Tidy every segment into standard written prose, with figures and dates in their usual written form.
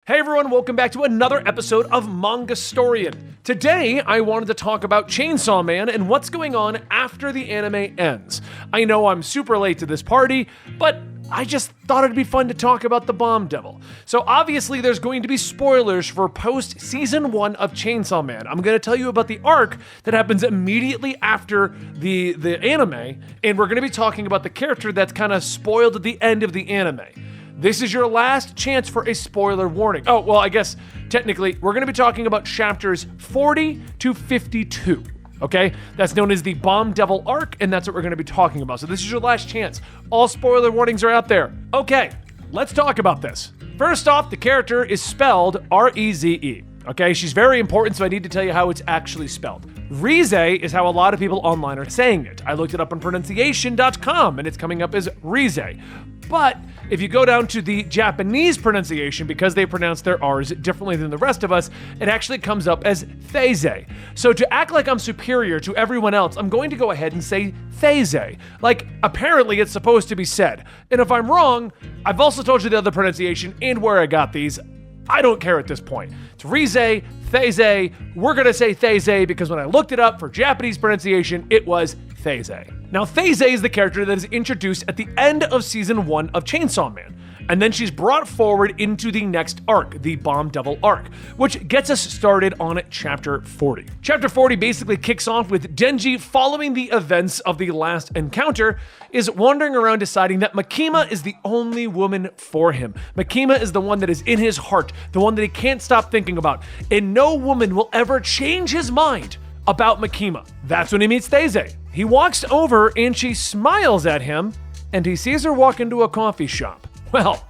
Hey everyone, welcome back to another episode of Mangastorian. Today, I wanted to talk about Chainsaw Man and what's going on after the anime ends. I know I'm super late to this party, but I just thought it'd be fun to talk about the Bomb Devil. So obviously there's going to be spoilers for post-season 1 of Chainsaw Man. I'm going to tell you about the arc that happens immediately after the anime, and we're going to be talking about the character that's kind of spoiled at the end of the anime. This is your last chance for a spoiler warning. Oh, well, I guess technically we're going to be talking about chapters 40 to 52. Okay, that's known as the Bomb Devil arc, and that's what we're going to be talking about. So this is your last chance. All spoiler warnings are out there. Okay, let's talk about this. First off, the character is spelled R-E-Z-E. Okay, she's very important, so I need to tell you how it's actually spelled. Rize is how a lot of people online are saying it. I looked it up on pronunciation.com, and it's coming up as Rize. But if you go down to the Japanese pronunciation, because they pronounce their R's differently than the rest of us, it actually comes up as Theze. So to act like I'm superior to everyone else, I'm going to go ahead and say Theze. Like, apparently it's supposed to be said. And if I'm wrong, I've also told you the other pronunciation and where I got these. I don't care at this point. It's Rize, Theze. We're going to say Theze because when I looked it up for Japanese pronunciation, it was Theze. Now, Theze is the character that is introduced at the end of season 1 of Chainsaw Man. And then she's brought forward into the next arc, the Bomb Devil arc, which gets us started on chapter 40. Chapter 40 basically kicks off with Denji following the events of the last encounter, is wandering around deciding that Makima is the only woman for him. Makima is the one that is in his heart, the one that he can't stop thinking about, and no woman will ever change his mind about Makima. That's when he meets Theze. He walks over and she smiles at him, and he sees her walk into a coffee shop. Well,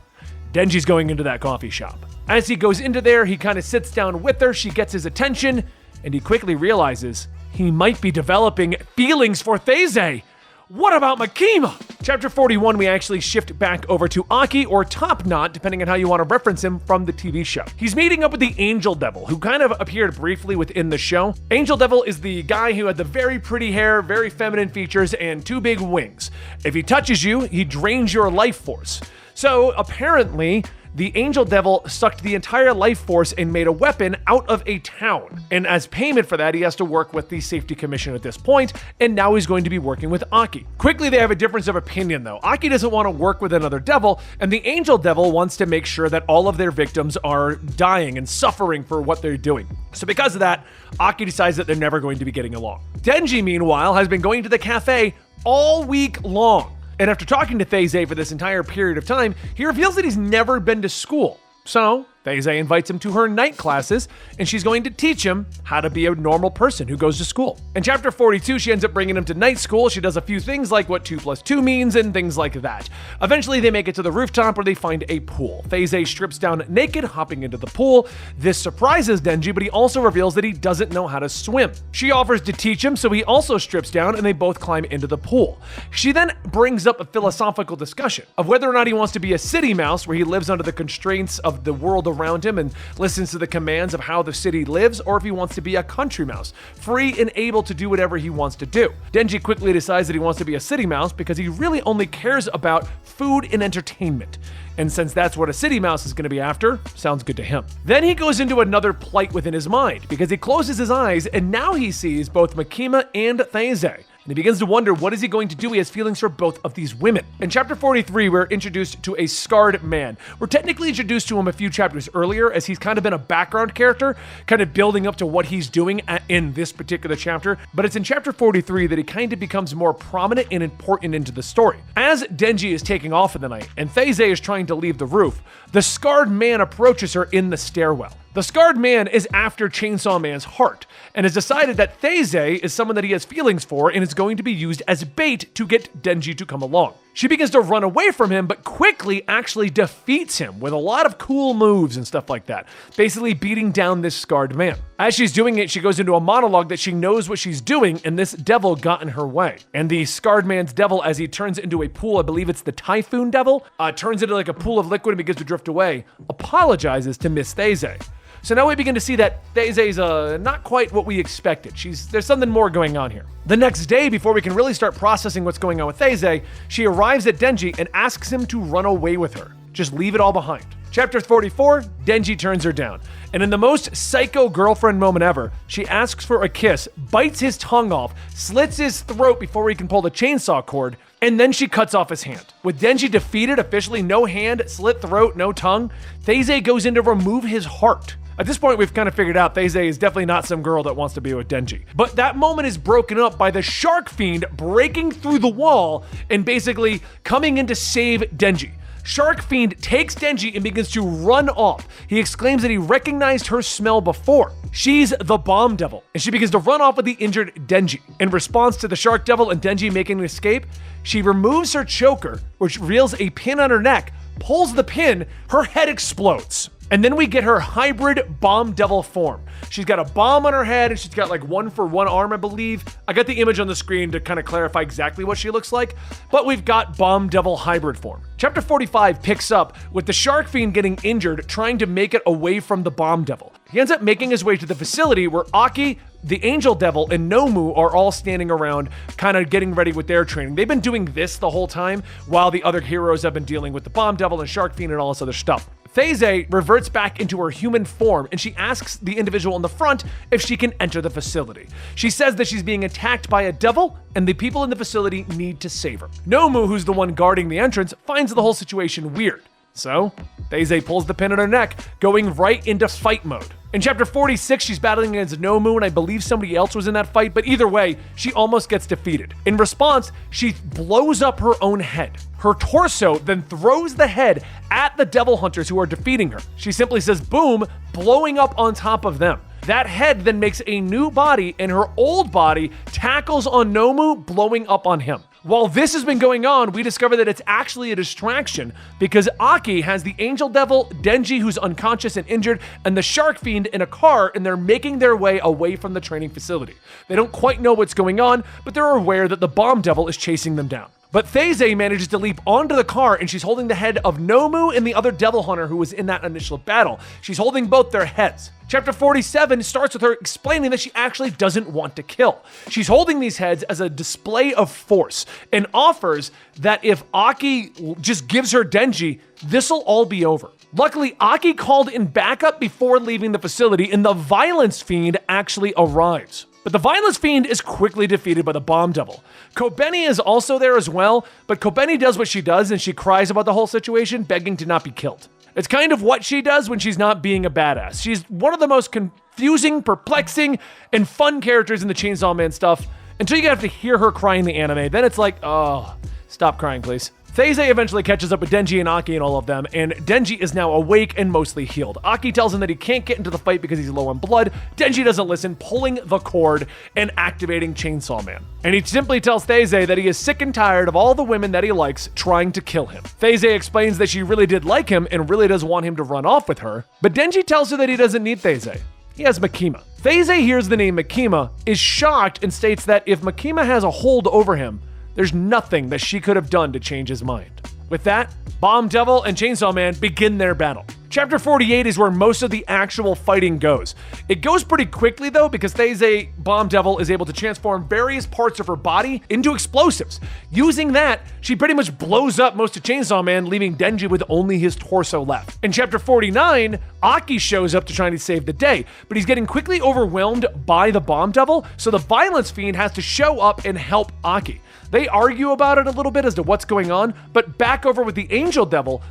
Denji's going into that coffee shop. As he goes into there, he kind of sits down with her, she gets his attention, and he quickly realizes he might be developing feelings for Theze. What about Makima? Chapter 41, we actually shift back over to Aki, or Top Knot, depending on how you want to reference him from the TV show. He's meeting up with the Angel Devil, who kind of appeared briefly within the show. Angel Devil is the guy who had the very pretty hair, very feminine features, and 2 big wings. If he touches you, he drains your life force. So apparently, the Angel Devil sucked the entire life force and made a weapon out of a town. And as payment for that, he has to work with the Safety Commission at this point, and now he's going to be working with Aki. Quickly, they have a difference of opinion though. Aki doesn't want to work with another devil, and the Angel Devil wants to make sure that all of their victims are dying and suffering for what they're doing. So because of that, Aki decides that they're never going to be getting along. Denji, meanwhile, has been going to the cafe all week long. And after talking to Theze for this entire period of time, he reveals that he's never been to school. So, Theze invites him to her night classes, and she's going to teach him how to be a normal person who goes to school. In chapter 42, she ends up bringing him to night school. She does a few things like what 2 + 2 means and things like that. Eventually, they make it to the rooftop where they find a pool. Theze strips down naked, hopping into the pool. This surprises Denji, but he also reveals that he doesn't know how to swim. She offers to teach him, so he also strips down, and they both climb into the pool. She then brings up a philosophical discussion of whether or not he wants to be a city mouse, where he lives under the constraints of the world around him and listens to the commands of how the city lives, or if he wants to be a country mouse, free and able to do whatever he wants to do. Denji quickly decides that he wants to be a city mouse because he really only cares about food and entertainment. And since that's what a city mouse is going to be after, sounds good to him. Then he goes into another plight within his mind because he closes his eyes and now he sees both Makima and Theze. And he begins to wonder, what is he going to do? He has feelings for both of these women. In chapter 43, we're introduced to a scarred man. We're technically introduced to him a few chapters earlier, as he's kind of been a background character, kind of building up to what he's doing in this particular chapter. But it's in chapter 43 that he kind of becomes more prominent and important into the story. As Denji is taking off in the night, and Theze is trying to leave the roof, the scarred man approaches her in the stairwell. The scarred man is after Chainsaw Man's heart, and has decided that Theze is someone that he has feelings for and is going to be used as bait to get Denji to come along. She begins to run away from him, but quickly actually defeats him with a lot of cool moves and stuff like that, basically beating down this scarred man. As she's doing it, she goes into a monologue that she knows what she's doing, and this devil got in her way. And the scarred man's devil, as he turns into a pool, I believe it's the Typhoon Devil, turns into like a pool of liquid and begins to drift away, apologizes to Miss Theze. So now we begin to see that Theze's not quite what we expected. There's something more going on here. The next day, before we can really start processing what's going on with Theze, she arrives at Denji and asks him to run away with her. Just leave it all behind. Chapter 44, Denji turns her down. And in the most psycho girlfriend moment ever, she asks for a kiss, bites his tongue off, slits his throat before he can pull the chainsaw cord, and then she cuts off his hand. With Denji defeated, officially no hand, slit throat, no tongue, Thaise goes in to remove his heart. At this point, we've kind of figured out Thaise is definitely not some girl that wants to be with Denji. But that moment is broken up by the shark fiend breaking through the wall and basically coming in to save Denji. Shark Fiend takes Denji and begins to run off. He exclaims that he recognized her smell before. She's the Bomb Devil, and she begins to run off with the injured Denji. In response to the Shark Devil and Denji making an escape, she removes her choker, which reveals a pin on her neck, pulls the pin, her head explodes. And then we get her hybrid Bomb Devil form. She's got a bomb on her head, and she's got like one for one arm, I believe. I got the image on the screen to kind of clarify exactly what she looks like, but we've got Bomb Devil hybrid form. Chapter 45 picks up with the Shark Fiend getting injured, trying to make it away from the Bomb Devil. He ends up making his way to the facility where Aki, the Angel Devil, and Nomu are all standing around, kind of getting ready with their training. They've been doing this the whole time, while the other heroes have been dealing with the Bomb Devil and Shark Fiend and all this other stuff. Thaise reverts back into her human form, and she asks the individual in the front if she can enter the facility. She says that she's being attacked by a devil, and the people in the facility need to save her. Nomu, who's the one guarding the entrance, finds the whole situation weird. So, Thaise pulls the pin on her neck, going right into fight mode. In chapter 46, she's battling against Nomu, and I believe somebody else was in that fight, but either way, she almost gets defeated. In response, she blows up her own head. Her torso then throws the head at the devil hunters who are defeating her. She simply says, boom, blowing up on top of them. That head then makes a new body, and her old body tackles on Nomu, blowing up on him. While this has been going on, we discover that it's actually a distraction because Aki has the Angel Devil, Denji, who's unconscious and injured, and the Shark Fiend in a car, and they're making their way away from the training facility. They don't quite know what's going on, but they're aware that the Bomb Devil is chasing them down. But Thaise manages to leap onto the car, and she's holding the head of Nomu and the other devil hunter who was in that initial battle. She's holding both their heads. Chapter 47 starts with her explaining that she actually doesn't want to kill. She's holding these heads as a display of force and offers that if Aki just gives her Denji, this'll all be over. Luckily, Aki called in backup before leaving the facility, and the Violence Fiend actually arrives. But the Violence Fiend is quickly defeated by the Bomb Devil. Kobeni is also there as well, but Kobeni does what she does and she cries about the whole situation, begging to not be killed. It's kind of what she does when she's not being a badass. She's one of the most confusing, perplexing, and fun characters in the Chainsaw Man stuff, until you have to hear her cry in the anime. Then it's like, oh, stop crying, please. Thaise eventually catches up with Denji and Aki and all of them, and Denji is now awake and mostly healed. Aki tells him that he can't get into the fight because he's low on blood. Denji doesn't listen, pulling the cord and activating Chainsaw Man. And he simply tells Thaise that he is sick and tired of all the women that he likes trying to kill him. Thaise explains that she really did like him and really does want him to run off with her, but Denji tells her that he doesn't need Thaise. He has Makima. Thaise hears the name Makima, is shocked, and states that if Makima has a hold over him, there's nothing that she could have done to change his mind. With that, Bomb Devil and Chainsaw Man begin their battle. Chapter 48 is where most of the actual fighting goes. It goes pretty quickly though, because Thaise, Bomb Devil, is able to transform various parts of her body into explosives. Using that, she pretty much blows up most of Chainsaw Man, leaving Denji with only his torso left. In chapter 49, Aki shows up to try to save the day, but he's getting quickly overwhelmed by the Bomb Devil, so the Violence Fiend has to show up and help Aki. They argue about it a little bit as to what's going on, but back over with the Angel Devil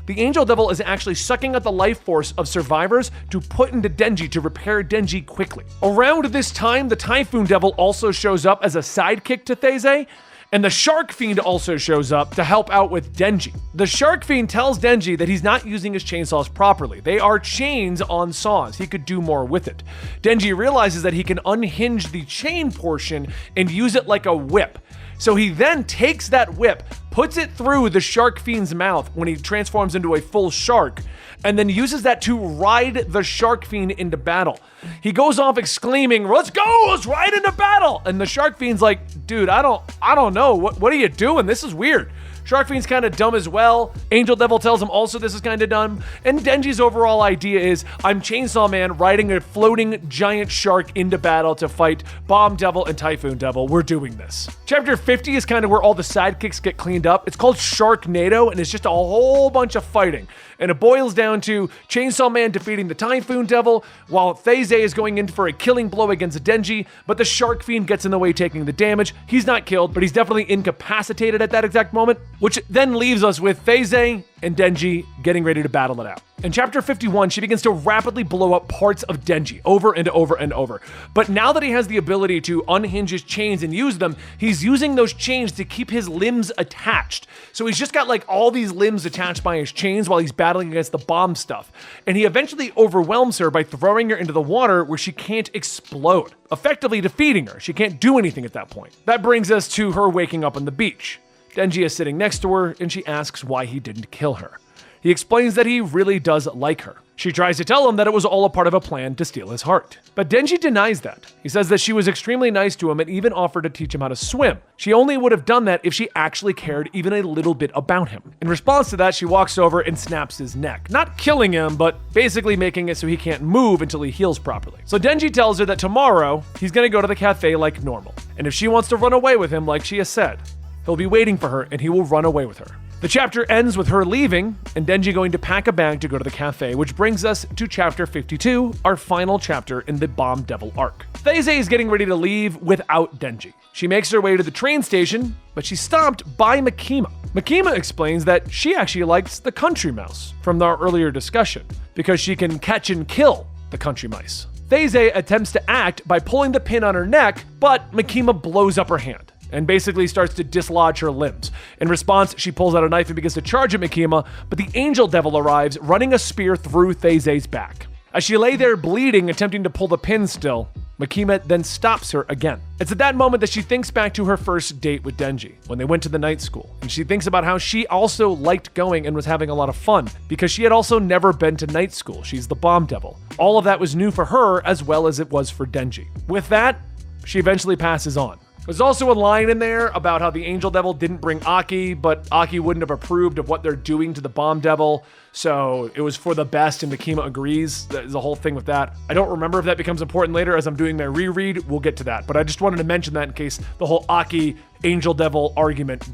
is actually sucking out the life force of survivors to put into Denji to repair Denji quickly. Around this time, the Typhoon Devil also shows up as a sidekick to Thaise, and the Shark Fiend also shows up to help out with Denji. The Shark Fiend tells Denji that he's not using his chainsaws properly. They are chains on saws. He could do more with it. Denji realizes that he can unhinge the chain portion and use it like a whip. So he then takes that whip, puts it through the Shark Fiend's mouth when he transforms into a full shark, and then uses that to ride the Shark Fiend into battle. He goes off exclaiming, "Let's go, let's ride into battle!" And the Shark Fiend's like, "Dude, I don't know, what are you doing? This is weird." Shark Fiend's kind of dumb as well. Angel Devil tells him also this is kind of dumb. And Denji's overall idea is, I'm Chainsaw Man riding a floating giant shark into battle to fight Bomb Devil and Typhoon Devil. We're doing this. Chapter 50 is kind of where all the sidekicks get cleaned up. It's called Sharknado, and it's just a whole bunch of fighting. And it boils down to Chainsaw Man defeating the Typhoon Devil, while Thaise is going in for a killing blow against Denji, but the Shark Fiend gets in the way, taking the damage. He's not killed, but he's definitely incapacitated at that exact moment, which then leaves us with Thaise and Denji getting ready to battle it out. In chapter 51, she begins to rapidly blow up parts of Denji over and over and over. But now that he has the ability to unhinge his chains and use them, he's using those chains to keep his limbs attached. So he's just got like all these limbs attached by his chains while he's battling against the bomb stuff. And he eventually overwhelms her by throwing her into the water where she can't explode, effectively defeating her. She can't do anything at that point. That brings us to her waking up on the beach. Denji is sitting next to her, and she asks why he didn't kill her. He explains that he really does like her. She tries to tell him that it was all a part of a plan to steal his heart. But Denji denies that. He says that she was extremely nice to him and even offered to teach him how to swim. She only would have done that if she actually cared even a little bit about him. In response to that, she walks over and snaps his neck. Not killing him, but basically making it so he can't move until he heals properly. So Denji tells her that tomorrow, he's gonna go to the cafe like normal. And if she wants to run away with him like she has said, he'll be waiting for her and he will run away with her. The chapter ends with her leaving and Denji going to pack a bag to go to the cafe, which brings us to chapter 52, our final chapter in the Bomb Devil arc. Thaise is getting ready to leave without Denji. She makes her way to the train station, but she's stopped by Makima. Makima explains that she actually likes the country mouse from our earlier discussion because she can catch and kill the country mice. Thaise attempts to act by pulling the pin on her neck, but Makima blows up her hand and basically starts to dislodge her limbs. In response, she pulls out a knife and begins to charge at Makima, but the Angel Devil arrives, running a spear through Thaise's back. As she lay there bleeding, attempting to pull the pin still, Makima then stops her again. It's at that moment that she thinks back to her first date with Denji, when they went to the night school, and she thinks about how she also liked going and was having a lot of fun, because she had also never been to night school. She's the Bomb Devil. All of that was new for her, as well as it was for Denji. With that, she eventually passes on. There's also a line in there about how the Angel Devil didn't bring Aki, but Aki wouldn't have approved of what they're doing to the Bomb Devil, so it was for the best, and Makima agrees. There's a whole thing with that. I don't remember if that becomes important later as I'm doing my reread. We'll get to that, but I just wanted to mention that in case the whole Aki Angel Devil argument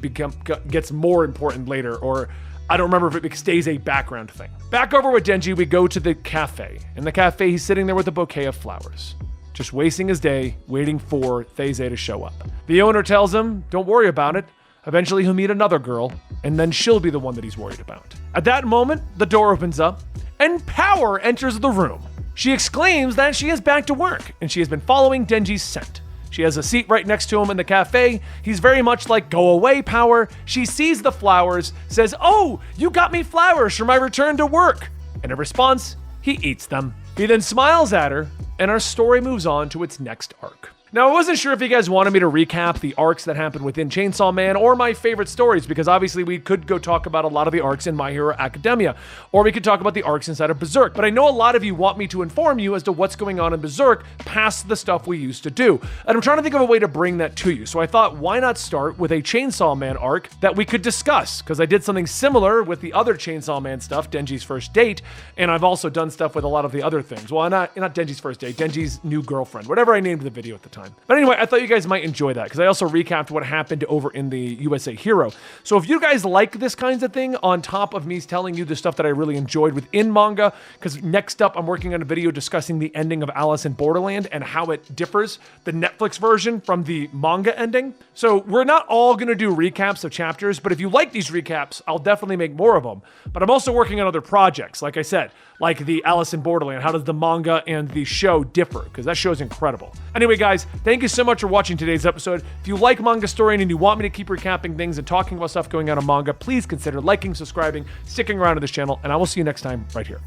gets more important later, or I don't remember if it stays a background thing. Back over with Denji, we go to the cafe. In the cafe, he's sitting there with a bouquet of flowers, just wasting his day waiting for Thaise to show up. The owner tells him, don't worry about it. Eventually he'll meet another girl, and then she'll be the one that he's worried about. At that moment, the door opens up, and Power enters the room. She exclaims that she is back to work, and she has been following Denji's scent. She has a seat right next to him in the cafe. He's very much like, go away, Power. She sees the flowers, says, oh, you got me flowers for my return to work. And in response, he eats them. He then smiles at her, and our story moves on to its next arc. Now, I wasn't sure if you guys wanted me to recap the arcs that happened within Chainsaw Man or my favorite stories, because obviously we could go talk about a lot of the arcs in My Hero Academia, or we could talk about the arcs inside of Berserk. But I know a lot of you want me to inform you as to what's going on in Berserk past the stuff we used to do. And I'm trying to think of a way to bring that to you. So I thought, why not start with a Chainsaw Man arc that we could discuss? Because I did something similar with the other Chainsaw Man stuff, Denji's first date, and I've also done stuff with a lot of the other things. Well, not Denji's first date, Denji's new girlfriend, whatever I named the video at the time. But anyway, I thought you guys might enjoy that because I also recapped what happened over in the USA Hero. So if you guys like this kinds of thing, on top of me telling you the stuff that I really enjoyed within manga, because next up I'm working on a video discussing the ending of Alice in Borderland and how it differs, the Netflix version from the manga ending. So we're not all going to do recaps of chapters, but if you like these recaps, I'll definitely make more of them. But I'm also working on other projects, like I said, like the Alice in Borderland. How does the manga and the show differ? Because that show is incredible. Anyway, guys, thank you so much for watching today's episode. If you like Manga Story and you want me to keep recapping things and talking about stuff going on in manga, please consider liking, subscribing, sticking around to this channel, and I will see you next time right here.